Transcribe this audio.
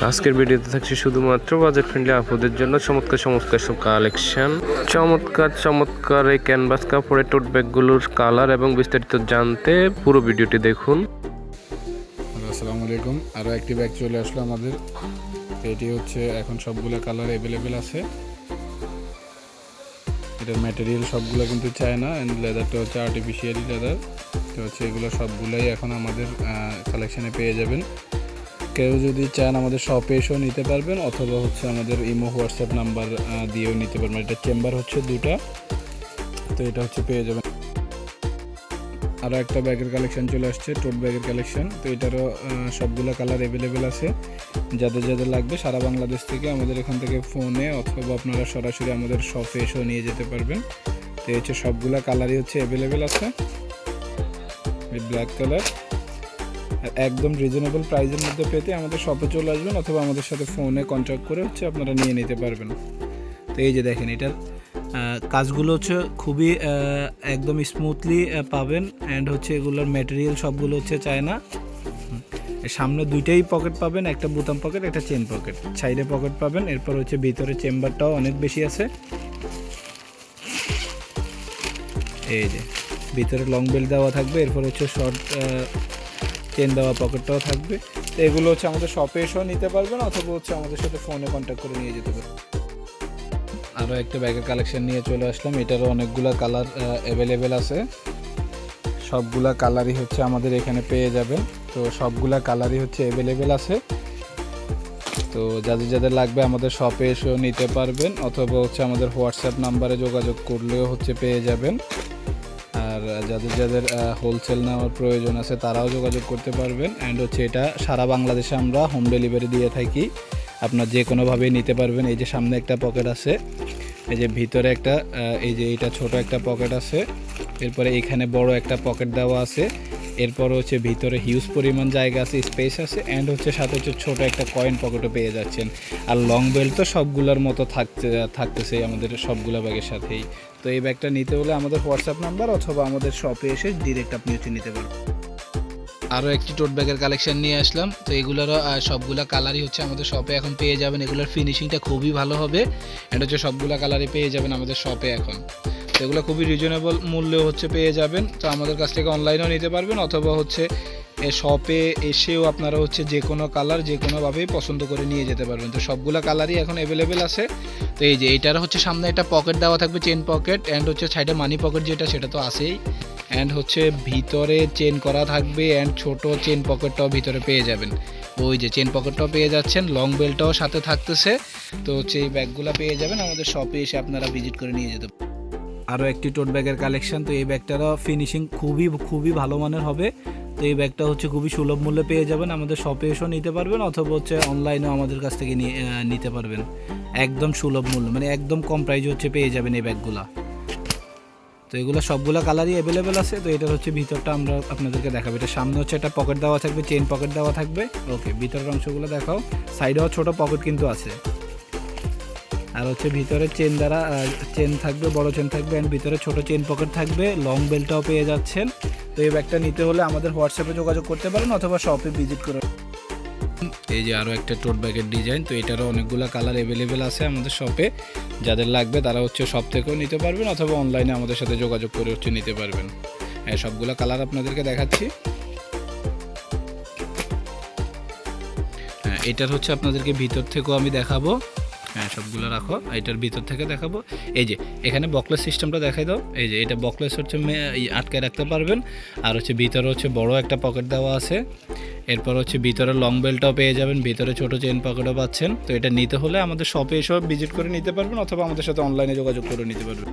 আজকের ভিডিওতে থাকছে শুধুমাত্র বাজেট ফ্রেন্ডলি আপুদের জন্য চমৎকার চমৎকার সব কালেকশন। চমৎকার এই ক্যানভাস কাপড়ের টোট ব্যাগগুলোর কালার এবং বিস্তারিত জানতে পুরো ভিডিওটি দেখুন। আসসালামু আলাইকুম। আরও একটি ব্যাগ চলে আসলো আমাদের। এটি হচ্ছে এখন সবগুলো কালার অ্যাভেলেবেল আছে। এটার ম্যাটেরিয়াল সবগুলো কিন্তু চায়না, অ্যান্ড লেদারটা হচ্ছে আর্টিফিশিয়ালি লেদার। তো হচ্ছে এগুলো সবগুলোই এখন আমাদের কালেকশানে পেয়ে যাবেন। কেউ যদি চান আমাদের শপে এসেও নিতে পারবেন, অথবা হচ্ছে আমাদের ইমো হোয়াটসঅ্যাপ নাম্বার দিয়েও নিতে পারবেন। এটা চেম্বার হচ্ছে দুটা, তো এটা হচ্ছে পেয়ে যাবেন। আরও একটা ব্যাগের কালেকশান চলে আসছে, টোট ব্যাগের কালেকশান। তো এটারও সবগুলো কালার অ্যাভেলেবেল আছে। যাদের লাগবে সারা বাংলাদেশ থেকে আমাদের এখান থেকে ফোনে অথবা আপনারা সরাসরি আমাদের শপে এসেও নিয়ে যেতে পারবেন। তো হচ্ছে সবগুলো কালারই হচ্ছে অ্যাভেলেবেল আছে। এই ব্ল্যাক কালার একদম রিজনেবল প্রাইসের মধ্যে পেতে আমাদের শপে চলে আসবেন, অথবা আমাদের সাথে ফোনে কন্ট্যাক্ট করে হচ্ছে আপনারা নিয়ে নিতে পারবেন। তো এই যে দেখেন, এটার কাজগুলো হচ্ছে খুবই একদম স্মুথলি পাবেন, অ্যান্ড হচ্ছে এগুলোর ম্যাটেরিয়াল সবগুলো হচ্ছে চায়না। সামনে দুইটাই পকেট পাবেন, একটা বোতাম পকেট, একটা চেন পকেট, সাইডে পকেট পাবেন। এরপর হচ্ছে ভিতরে চেম্বারটাও অনেক বেশি আছে। এই যে ভিতরে লং বেল্ট দেওয়া থাকবে, এরপর হচ্ছে শর্ট চেন দেওয়া পকেটটাও থাকবে। তো এগুলো হচ্ছে আমাদের শপে এসেও নিতে পারবেন, অথবা হচ্ছে আমাদের সাথে ফোনে কন্ট্যাক্ট করে নিয়ে যেতে পারবেন। আরও একটা ব্যাগের কালেকশন নিয়ে চলে আসলাম। এটারও অনেকগুলো কালার অ্যাভেলেবেল আছে। সবগুলা কালারই হচ্ছে আমাদের এখানে পেয়ে যাবেন। তো সবগুলা কালারই হচ্ছে অ্যাভেলেবেল আছে। তো যাদের লাগবে আমাদের শপে এসেও নিতে পারবেন, অথবা হচ্ছে আমাদের হোয়াটসঅ্যাপ নাম্বারে যোগাযোগ করলেও হচ্ছে পেয়ে যাবেন। আর যাদের হোলসেল নেওয়ার প্রয়োজন আছে তারাও যোগাযোগ করতে পারবেন। অ্যান্ড হচ্ছে এটা সারা বাংলাদেশে আমরা হোম ডেলিভারি দিয়ে থাকি, আপনার যে কোনোভাবেই নিতে পারবেন। এই যে সামনে একটা পকেট আছে, এই যে ভিতরে একটা, এই যে এইটা ছোট একটা পকেট আছে, এরপরে এখানে বড় একটা পকেট দেওয়া আছে, এরপর হচ্ছে ভিতরে হিউজ পরিমাণ জায়গা আছে, স্পেস আছে, অ্যান্ড হচ্ছে সাথে হচ্ছে ছোটো একটা কয়েন পকেটও পেয়ে যাচ্ছেন। আর লং বেল্ট তো সবগুলোর মতো থাকতেছে আমাদের সবগুলো ব্যাগের সাথেই। তো এই ব্যাগটা নিতে হলে আমাদের হোয়াটসঅ্যাপ নাম্বার অথবা আমাদের শপে এসে ডিরেক্ট আপনি হচ্ছে নিতে পারবেন। আরও একটি টোট ব্যাগের কালেকশন নিয়ে আসলাম। তো এগুলোরও সবগুলো কালারই হচ্ছে আমাদের শপে এখন পেয়ে যাবেন। এগুলোর ফিনিশিংটা খুবই ভালো হবে, অ্যান্ড হচ্ছে সবগুলো কালারই পেয়ে যাবেন আমাদের শপে এখন। তো এগুলো খুবই রিজনেবল মূল্যে হচ্ছে পেয়ে যাবেন। তো আমাদের কাছ থেকে অনলাইনেও নিতে পারবেন, অথবা হচ্ছে শপে এসেও আপনারা হচ্ছে যে কোনো কালার যে কোনোভাবেই পছন্দ করে নিয়ে যেতে পারবেন। তো সবগুলো কালারই এখন অ্যাভেলেবেল আছে। তো এই যে এইটার হচ্ছে সামনে একটা পকেট দেওয়া থাকবে, চেন পকেট, অ্যান্ড হচ্ছে সাইডে মানি পকেট সেটা তো আছেই, অ্যান্ড হচ্ছে ভিতরে চেন করা থাকবে, অ্যান্ড ছোট চেন পকেটটাও ভিতরে পেয়ে যাবেন। ওই যে চেন পকেটটাও পেয়ে যাচ্ছেন, লং বেল্টটাও সাথে থাকতেছে। তো হচ্ছে এই ব্যাগগুলো পেয়ে যাবেন আমাদের শপে এসে আপনারা ভিজিট করে নিয়ে যেতে পারেন। আরও একটি টোট ব্যাগের কালেকশন। তো এই ব্যাগটারও ফিনিশিং খুবই ভালো মানের হবে। তো এই ব্যাগটা হচ্ছে খুবই সুলভ মূল্যে পেয়ে যাবেন, আমাদের শপে এসেও নিতে পারবেন, অথবা হচ্ছে অনলাইনেও আমাদের কাছ থেকে নিতে পারবেন। একদম সুলভ মূল্য, মানে একদম কম প্রাইজে হচ্ছে পেয়ে যাবেন এই ব্যাগগুলো। তো এগুলো সবগুলো কালারই অ্যাভেলেবেল আছে। তো এটার হচ্ছে ভিতরটা আমরা আপনাদেরকে দেখাবো। এটা সামনে হচ্ছে একটা পকেট দেওয়া থাকবে, চেন পকেট দেওয়া থাকবে। ওকে, ভিতরের অংশগুলো দেখাও। সাইডেও ছোট পকেট কিন্তু আছে, আর হচ্ছে ভিতরে চেন থাকবে, বড় চেন থাকবে, অ্যান্ড ভিতরে ছোট চেন পকেট থাকবে, লং বেল্টটাও পেয়ে যাচ্ছেন। তো এই ব্যাগটা নিতে হলে আমাদের হোয়াটসঅ্যাপে যোগাযোগ করতে পারেন, অথবা শপে ভিজিট করে। এই যে আরও একটা টোট ব্যাগের ডিজাইন। তো এটারও অনেকগুলো কালার অ্যাভেলেবেল আছে আমাদের শপে। যাদের লাগবে তারা হচ্ছে শপ থেকেও নিতে পারবেন, অথবা অনলাইনে আমাদের সাথে যোগাযোগ করে হচ্ছে নিতে পারবেন। হ্যাঁ, সবগুলো কালার আপনাদেরকে দেখাচ্ছি। হ্যাঁ, এটার হচ্ছে আপনাদেরকে ভিতর থেকেও আমি দেখাবো। হ্যাঁ, সবগুলো রাখো, এটার ভিতর থেকে দেখাবো। এই যে এখানে বকলেস সিস্টেমটা দেখাই দাও। এই যে এটা বকলেস হচ্ছে আটকে রাখতে পারবেন। আর হচ্ছে ভিতরে হচ্ছে বড় একটা পকেট দেওয়া আছে। এরপর হচ্ছে ভিতরে লং বেল্টটাও পেয়ে যাবেন, ভিতরে ছোট চেন পকেটও পাচ্ছেন। তো এটা নিতে হলে আমাদের শপে এসব ভিজিট করে নিতে পারবেন, অথবা আমাদের সাথে অনলাইনে যোগাযোগ করে নিতে পারবেন।